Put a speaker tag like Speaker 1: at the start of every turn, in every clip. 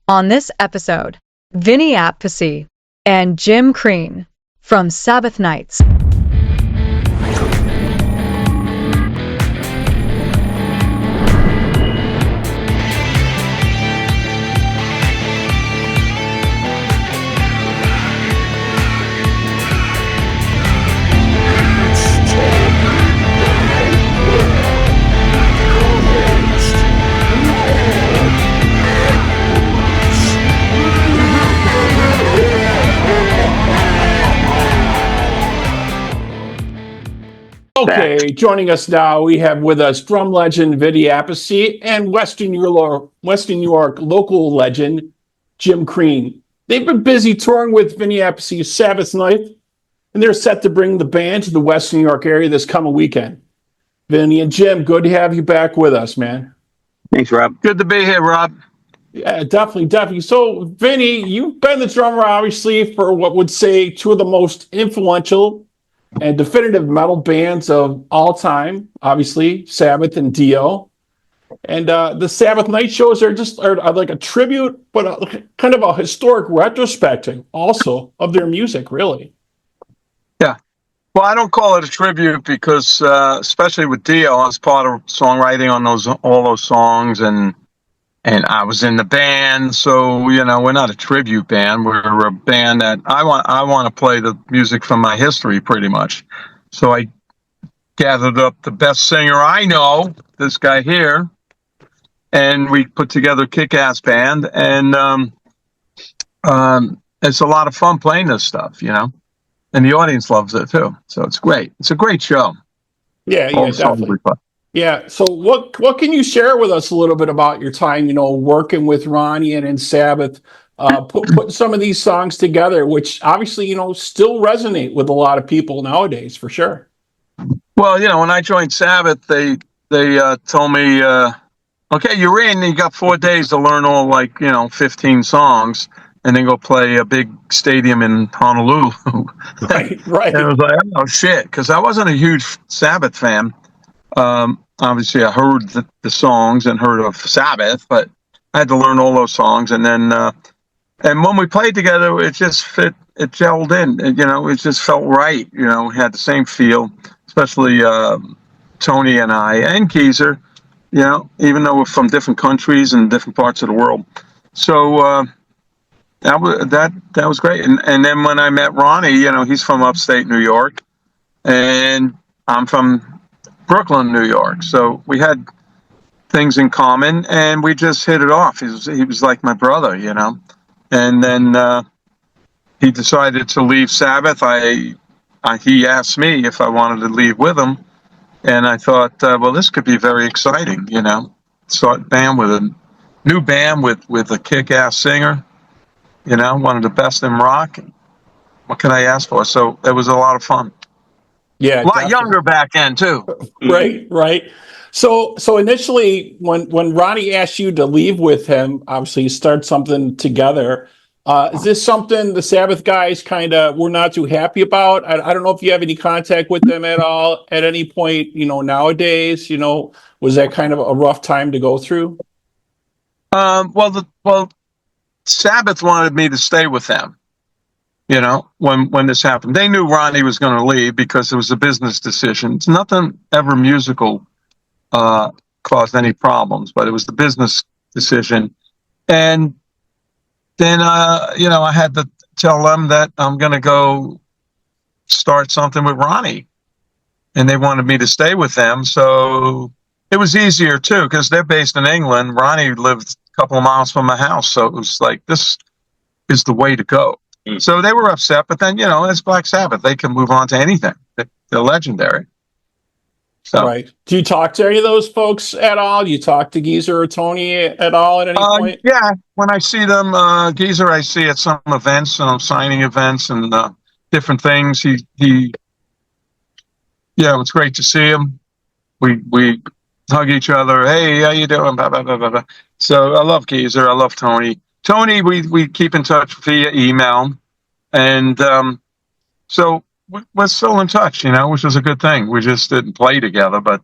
Speaker 1: On this episode, Vinny Appice and Jim Crean from Sabbath Nights.
Speaker 2: Okay, joining us now, we have with us drum legend Vinny Appice and Western New York local legend Jim Crean. They've been busy touring with Vinny Appice's Sabbath Night, and they're set to bring the band to the Western New York area this coming weekend. Vinny and Jim, good to have you back with us, man.
Speaker 3: Thanks, Rob.
Speaker 4: Good to be here, Rob.
Speaker 2: Yeah, definitely. So, Vinny, you've been the drummer, obviously, for what would say two of the most influential and definitive metal bands of all time, obviously, Sabbath and DIO. And the Sabbath Night shows are like a tribute, but kind of a historic retrospective also of their music, really.
Speaker 4: Yeah. Well, I don't call it a tribute because, especially with DIO, I was part of songwriting on all those songs, and I was in the band, so we're not a tribute band. We're a band that I want to play the music from my history, pretty much. So I gathered up the best singer I know, this guy here, and we put together a kick-ass band. And it's a lot of fun playing this stuff, and the audience loves it too. So it's great. It's a great show.
Speaker 2: Yeah, definitely. Yeah. So what can you share with us a little bit about your time, working with Ronnie and in Sabbath, putting some of these songs together, which obviously, still resonate with a lot of people nowadays, for sure.
Speaker 4: Well, when I joined Sabbath, they told me, okay, you're in, you got 4 days to learn all 15 songs and then go play a big stadium in Honolulu.
Speaker 2: Right.
Speaker 4: And I was like, oh shit. Cause I wasn't a huge Sabbath fan. Obviously I heard the songs and heard of Sabbath, but I had to learn all those songs. And then, and when we played together, it just fit, it gelled in, it just felt right. We had the same feel, especially, Tony and I and Geezer, even though we're from different countries and different parts of the world. So, that was great. And then when I met Ronnie, he's from upstate New York and I'm from Brooklyn, New York. So we had things in common and we just hit it off. He was like my brother, and then he decided to leave Sabbath. He asked me if I wanted to leave with him. And I thought, well, this could be very exciting, start a new band with a kick-ass singer, one of the best in rock. What can I ask for? So it was a lot of fun.
Speaker 2: Yeah,
Speaker 4: a lot younger back then too.
Speaker 2: Right. So initially, when Ronnie asked you to leave with him, obviously you start something together. Is this something the Sabbath guys kind of were not too happy about? I don't know if you have any contact with them at all at any point. Nowadays, was that kind of a rough time to go through?
Speaker 4: Well, Sabbath wanted me to stay with them. When this happened, they knew Ronnie was going to leave because it was a business decision. It's nothing ever musical caused any problems, but it was the business decision. And then, I had to tell them that I'm going to go start something with Ronnie, and they wanted me to stay with them. So it was easier too, because they're based in England. Ronnie lived a couple of miles from my house. So it was like, this is the way to go. So they were upset, but then, it's Black Sabbath. They can move on to anything. They're legendary. So,
Speaker 2: right. Do you talk to any of those folks at all? Do you talk to Geezer or Tony at all at any point?
Speaker 4: Yeah. When I see them, Geezer, I see at some events, signing events and different things. It's great to see him. We hug each other. Hey, how you doing? Blah, blah, blah, blah, blah. So I love Geezer. I love Tony. Tony, we keep in touch via email, and so we're still in touch, which is a good thing. We just didn't play together, but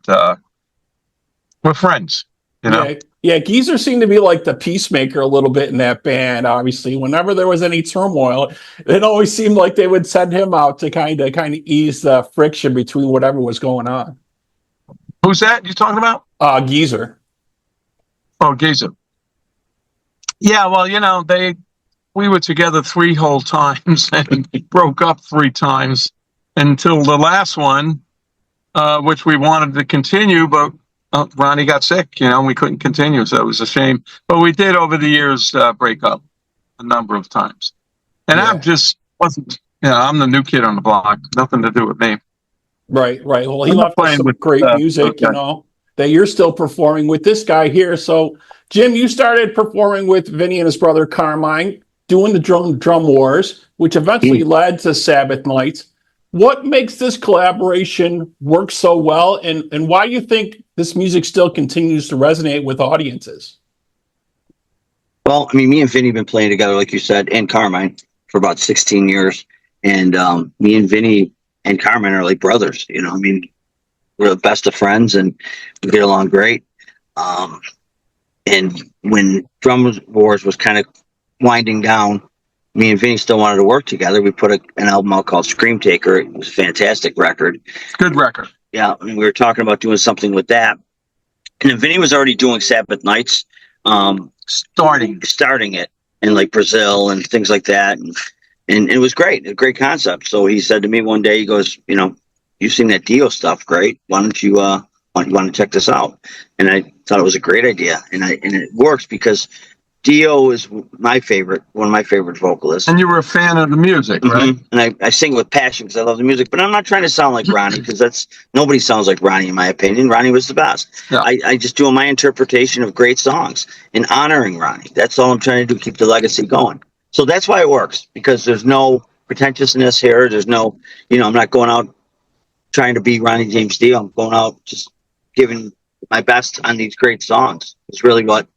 Speaker 4: we're friends,
Speaker 2: Yeah, Yeah, Geezer seemed to be like the peacemaker a little bit in that band. Obviously, whenever there was any turmoil, it always seemed like they would send him out to kind of ease the friction between whatever was going on.
Speaker 4: Who's that you talking about?
Speaker 2: Geezer.
Speaker 4: Oh, Giza. Yeah, well, we were together 3 whole times and broke up 3 times until the last one, which we wanted to continue, but Ronnie got sick, and we couldn't continue, so it was a shame. But we did over the years break up a number of times. And
Speaker 2: Yeah.
Speaker 4: I just wasn't, I'm the new kid on the block, nothing to do with me.
Speaker 2: Right. Well, he
Speaker 4: I'm not
Speaker 2: left us
Speaker 4: playing
Speaker 2: some
Speaker 4: with,
Speaker 2: great music,
Speaker 4: okay.
Speaker 2: that you're still performing with this guy here. So, Jim, you started performing with Vinny and his brother Carmine, doing the drum wars, which eventually led to Sabbath Nights. What makes this collaboration work so well, and why do you think this music still continues to resonate with audiences?
Speaker 3: Well, I mean, me and Vinny have been playing together, like you said, and Carmine for about 16 years. And me and Vinny and Carmine are like brothers. I mean, we're the best of friends and we get along great. And when Drum Wars was kind of winding down, me and Vinny still wanted to work together. We put an album out called Scream Taker. It was a fantastic record.
Speaker 4: Good record.
Speaker 3: Yeah, and we were talking about doing something with that. And then Vinny was already doing Sabbath Nights. Starting it in like Brazil and things like that, and it was great, a great concept. So he said to me one day, he goes, you sing that Dio stuff great, why don't you want to check this out? And I thought it was a great idea, and it works because Dio is one of my favorite vocalists.
Speaker 4: And you were a fan of the music, right?
Speaker 3: Mm-hmm. And I sing with passion because I love the music, but I'm not trying to sound like Ronnie, because nobody sounds like Ronnie in my opinion. Ronnie was the best. Yeah. I just do my interpretation of great songs and honoring Ronnie. That's all I'm trying to do, keep the legacy going. So that's why it works, because there's no pretentiousness here. There's no, I'm not going out trying to be Ronnie James Dio. I'm going out just giving my best on these great songs. It's really what.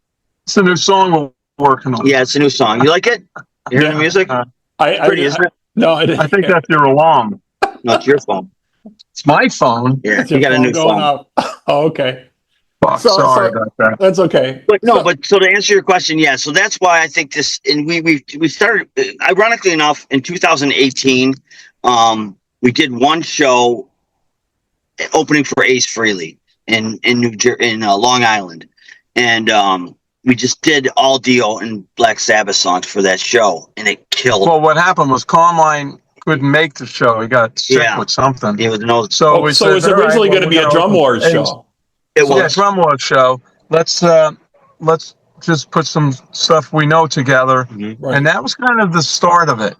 Speaker 4: It's a new song we're working on.
Speaker 3: Yeah, it's a new song. You like it? You hear the music? Isn't it?
Speaker 2: No,
Speaker 4: I think that's your alarm.
Speaker 3: No, it's your phone.
Speaker 4: It's my phone.
Speaker 3: Yeah, you got a new phone.
Speaker 2: Oh, okay.
Speaker 4: Fuck, sorry about that.
Speaker 2: That's okay.
Speaker 3: But so to answer your question, yeah. So that's why I think this, and we started. Ironically enough, in 2018, we did one show opening for Ace Frehley in Long Island, and we just did all Dio and Black Sabbath songs for that show, and it killed.
Speaker 4: Well, what happened was Carmine couldn't make the show. He got sick with something.
Speaker 3: Yeah,
Speaker 4: so
Speaker 2: it was originally going to be a Drum Wars show.
Speaker 3: It was.
Speaker 4: Yeah, Drum Wars show. Let's just put some stuff we know together.
Speaker 2: Mm-hmm. Right.
Speaker 4: And that was kind of the start of it,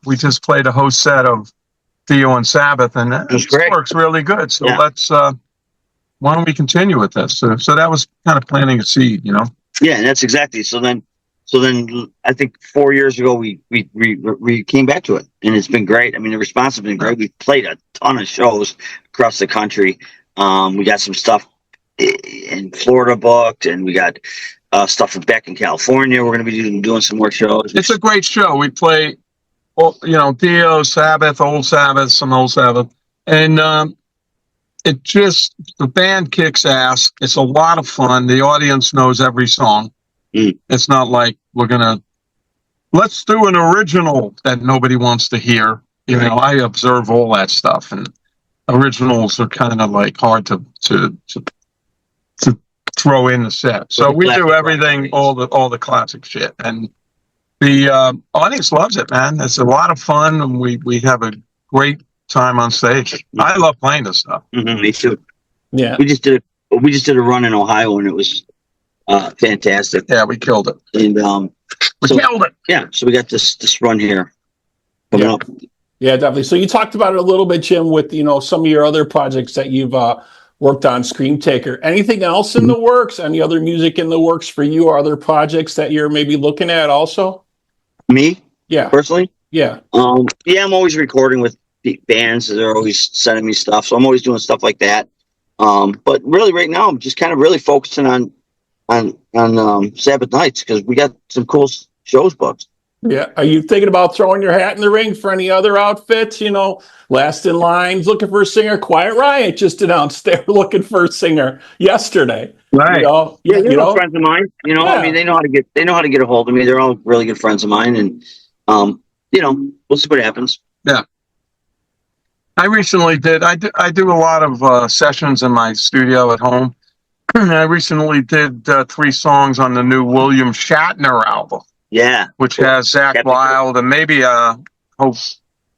Speaker 4: We just played a whole set of Dio and Sabbath, and it works really good. So let's, why don't we continue with this? So that was kind of planting a seed,
Speaker 3: Yeah, and that's exactly. So then I think 4 years ago we came back to it, and it's been great. I mean, the response has been great. We've played a ton of shows across the country. We got some stuff in Florida booked, and we got stuff back in California. We're going to be doing some more shows.
Speaker 4: It's a great show. We play, Dio, Sabbath, Old Sabbath, some Old Sabbath, and the band kicks ass. It's a lot of fun. The audience knows every song. It's not like let's do an original that nobody wants to hear. I observe all that stuff, and originals are kind of like hard to throw in the set. So we do everything, all the classic shit, and the audience loves it, man. It's a lot of fun, and we have a great time on stage. I love playing this stuff.
Speaker 3: Mm-hmm, me too.
Speaker 2: Yeah,
Speaker 3: we just did a run in Ohio, and it was fantastic.
Speaker 4: Yeah, we killed it.
Speaker 3: And
Speaker 4: killed it.
Speaker 3: Yeah, so we got this run here coming up.
Speaker 2: Yeah, definitely. So you talked about it a little bit, Jim, with some of your other projects that you've worked on, Scream Taker. Anything else in the works? Any other music in the works for you, or other projects that you're maybe looking at also?
Speaker 3: Me?
Speaker 2: Yeah.
Speaker 3: Personally?
Speaker 2: Yeah.
Speaker 3: Yeah, I'm always recording with bands. They're always sending me stuff, so I'm always doing stuff like that. But really, right now, I'm just kind of really focusing on Sabbath Nights, because we got some cool shows booked.
Speaker 2: Yeah. Are you thinking about throwing your hat in the ring for any other outfits? You know, Last in Line's looking for a singer. Quiet Riot just announced they were looking for a singer yesterday.
Speaker 4: Right.
Speaker 2: You know,
Speaker 3: Yeah, they're all friends of mine. You know, I
Speaker 2: Yeah.
Speaker 3: mean, they know how to get a hold of me. They're all really good friends of mine, and you know, we'll see what happens.
Speaker 4: Yeah. I recently did. I do a lot of sessions in my studio at home. I recently did 3 songs on the new William Shatner album,
Speaker 3: Yeah,
Speaker 4: which has Zach
Speaker 3: That'd be
Speaker 4: Wilde and maybe a whole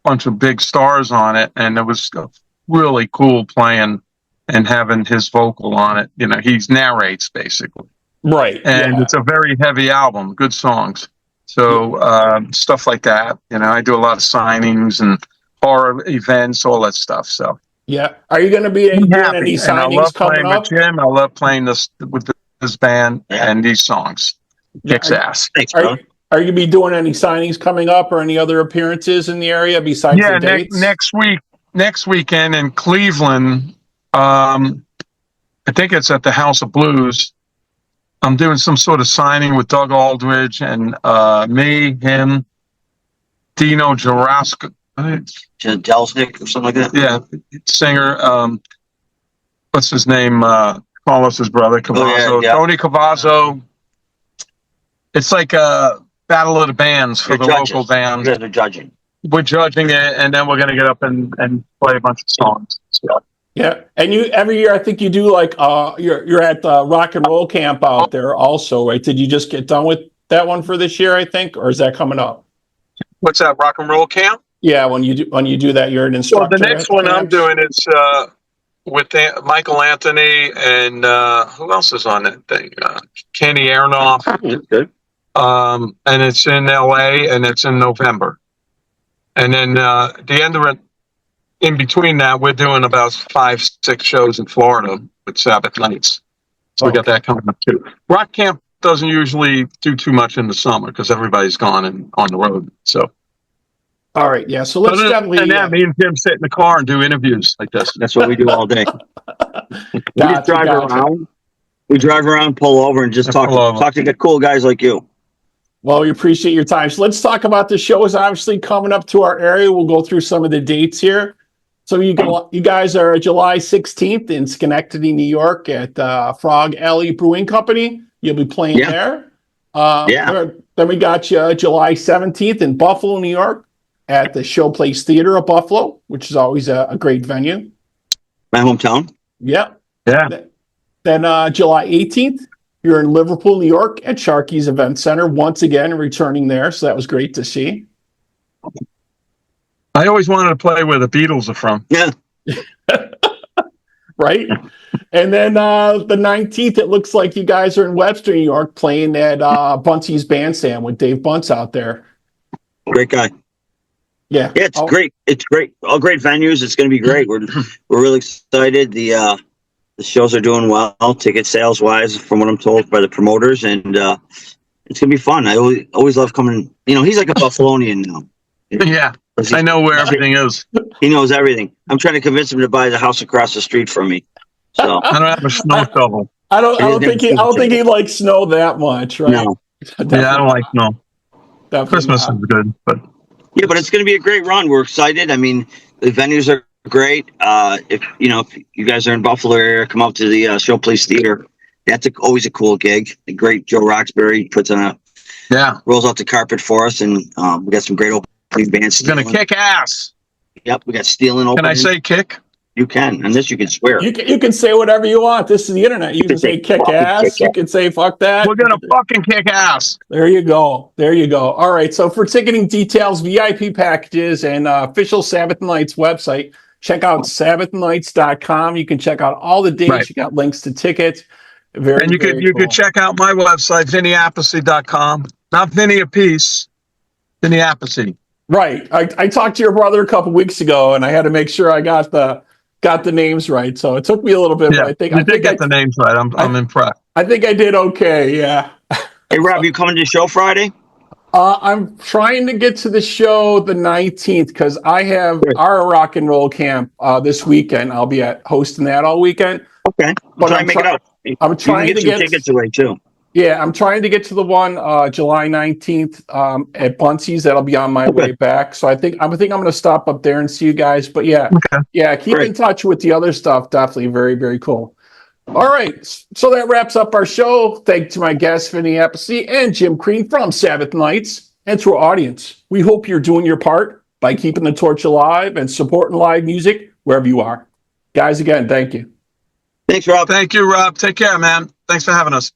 Speaker 4: bunch of big stars on it, and it was really cool playing and having his vocal on it. You know, he narrates basically,
Speaker 2: right.
Speaker 4: and it's a very heavy album, good songs. So stuff like that. You know, I do a lot of signings and horror events, all that stuff. So
Speaker 2: Yeah. Are you going to be doing
Speaker 4: happy.
Speaker 2: any
Speaker 4: And I
Speaker 2: signings
Speaker 4: love
Speaker 2: coming
Speaker 4: playing
Speaker 2: up?
Speaker 4: with Jim. I love playing this with this band and these songs. Kicks ass.
Speaker 3: thanks,
Speaker 2: Are,
Speaker 3: bro.
Speaker 2: are you going to be doing any signings coming up or any other appearances in the area besides the dates?
Speaker 4: Next weekend in Cleveland. I think it's at the House of Blues. I'm doing some sort of signing with Doug Aldridge and me, him, Dino Jurassic.
Speaker 3: Delsnick or something like that.
Speaker 4: Yeah, singer. What's his name? Carlos's brother, Cavazzo.
Speaker 3: yeah.
Speaker 4: Tony Cavazzo. It's like a battle of the bands for
Speaker 3: You're
Speaker 4: the
Speaker 3: judges.
Speaker 4: local bands.
Speaker 3: You guys are judging.
Speaker 4: We're judging it, and then we're going to get up and play a bunch of songs. So.
Speaker 2: Yeah. And you every year I think you do like you're at the rock and roll camp out there also, right? Did you just get done with that one for this year, I think, or is that coming up?
Speaker 4: What's that, rock and roll camp?
Speaker 2: Yeah, when you do that, you're an instructor.
Speaker 4: So the next
Speaker 2: at the
Speaker 4: one I'm
Speaker 2: camps?
Speaker 4: doing is with Michael Anthony and who else is on that thing? Kenny Aronoff.
Speaker 3: Good.
Speaker 4: And it's in LA and it's in November. And then the end of it, in between that, we're doing about 5-6 shows in Florida with Sabbath nights. So we got that coming up too. Rock camp doesn't usually do too much in the summer because everybody's gone and on the road. So.
Speaker 2: All right, yeah. So let's definitely.
Speaker 4: And that, me and Jim sit in the car and do interviews like this.
Speaker 3: That's what we do all day. We just drive
Speaker 2: Gotcha.
Speaker 3: around. We drive around, pull over, and just talk to the cool guys like you.
Speaker 2: Well, we appreciate your time. So let's talk about the shows obviously coming up to our area. We'll go through some of the dates here. So you guys are July 16th in Schenectady, New York at Frog Alley Brewing Company. You'll be playing there. Then we got you July 17th in Buffalo, New York at the Showplace Theater of Buffalo, which is always a great venue.
Speaker 3: My hometown.
Speaker 2: Yep.
Speaker 4: Yeah.
Speaker 2: Then July 18th, you're in Liverpool, New York at Sharky's Event Center, once again returning there. So that was great to see.
Speaker 4: I always wanted to play where the Beatles are from.
Speaker 3: Yeah.
Speaker 2: Right. And then the 19th, it looks like you guys are in Webster, New York, playing at Buncey's Bandstand with Dave Bunce out there.
Speaker 3: Great guy.
Speaker 2: Yeah.
Speaker 3: Yeah, it's great. It's great. All great venues. It's going to be great. We're really excited. The shows are doing well, ticket sales wise, from what I'm told by the promoters, and it's going to be fun. I always love coming. You know, he's like a Buffalonian now.
Speaker 4: Yeah, I know where everything is.
Speaker 3: He knows everything. I'm trying to convince him to buy the house across the street from me. So
Speaker 4: I don't have a snow shovel.
Speaker 2: I don't think he likes snow that much, right?
Speaker 3: No.
Speaker 4: Yeah, I don't like snow.
Speaker 2: Definitely
Speaker 4: Christmas
Speaker 2: not.
Speaker 4: is good, but
Speaker 3: yeah, but it's going to be a great run. We're excited. I mean, the venues are great. If you guys are in Buffalo area, come up to the Showplace Theater. That's always a cool gig. The great Joe Roxbury puts on rolls out the carpet for us, and we got some great opening bands.
Speaker 4: it's gonna kick ass.
Speaker 3: Yep, we got Stealing opening.
Speaker 4: Can I say kick?
Speaker 3: You can, and this you can swear.
Speaker 2: You can say whatever you want. This is the internet. You can say kick ass. You can say fuck that.
Speaker 4: We're gonna fucking kick ass.
Speaker 2: There you go. There you go. All right. So for ticketing details, VIP packages, and official Sabbath Nights website, check out sabbathnights.com. You can check out all the dates.
Speaker 4: Right.
Speaker 2: You got links to tickets.
Speaker 4: And you could check out my website, vinnyappice.com. Not Vinny Appice, Vinny Appice.
Speaker 2: Right. I talked to your brother a couple weeks ago, and I had to make sure I got the names right. So it took me a little bit,
Speaker 4: Yeah,
Speaker 2: but I think
Speaker 4: you did get the names right. I'm impressed.
Speaker 2: I think I did okay. Yeah.
Speaker 3: Hey, Rob, you coming to the show Friday?
Speaker 2: I'm trying to get to the show the 19th because I have our rock and roll camp this weekend. I'll be hosting that all weekend.
Speaker 3: Okay,
Speaker 2: But
Speaker 3: try and make it up.
Speaker 2: I'm trying to
Speaker 3: get
Speaker 2: get
Speaker 3: some tickets away too.
Speaker 2: Yeah, I'm trying to get to the one July 19th at Buncey's. That'll be on my way back. So I think I'm going to stop up there and see you guys. But yeah, keep in touch with the other stuff. Definitely very, very cool. All right, so that wraps up our show. Thank you to my guests, Vinny Appice and Jim Crean from Sabbath Nights, and to our audience. We hope you're doing your part by keeping the torch alive and supporting live music wherever you are. Guys, again, thank you.
Speaker 3: Thanks, Rob.
Speaker 4: Thank you, Rob. Take care, man. Thanks for having us.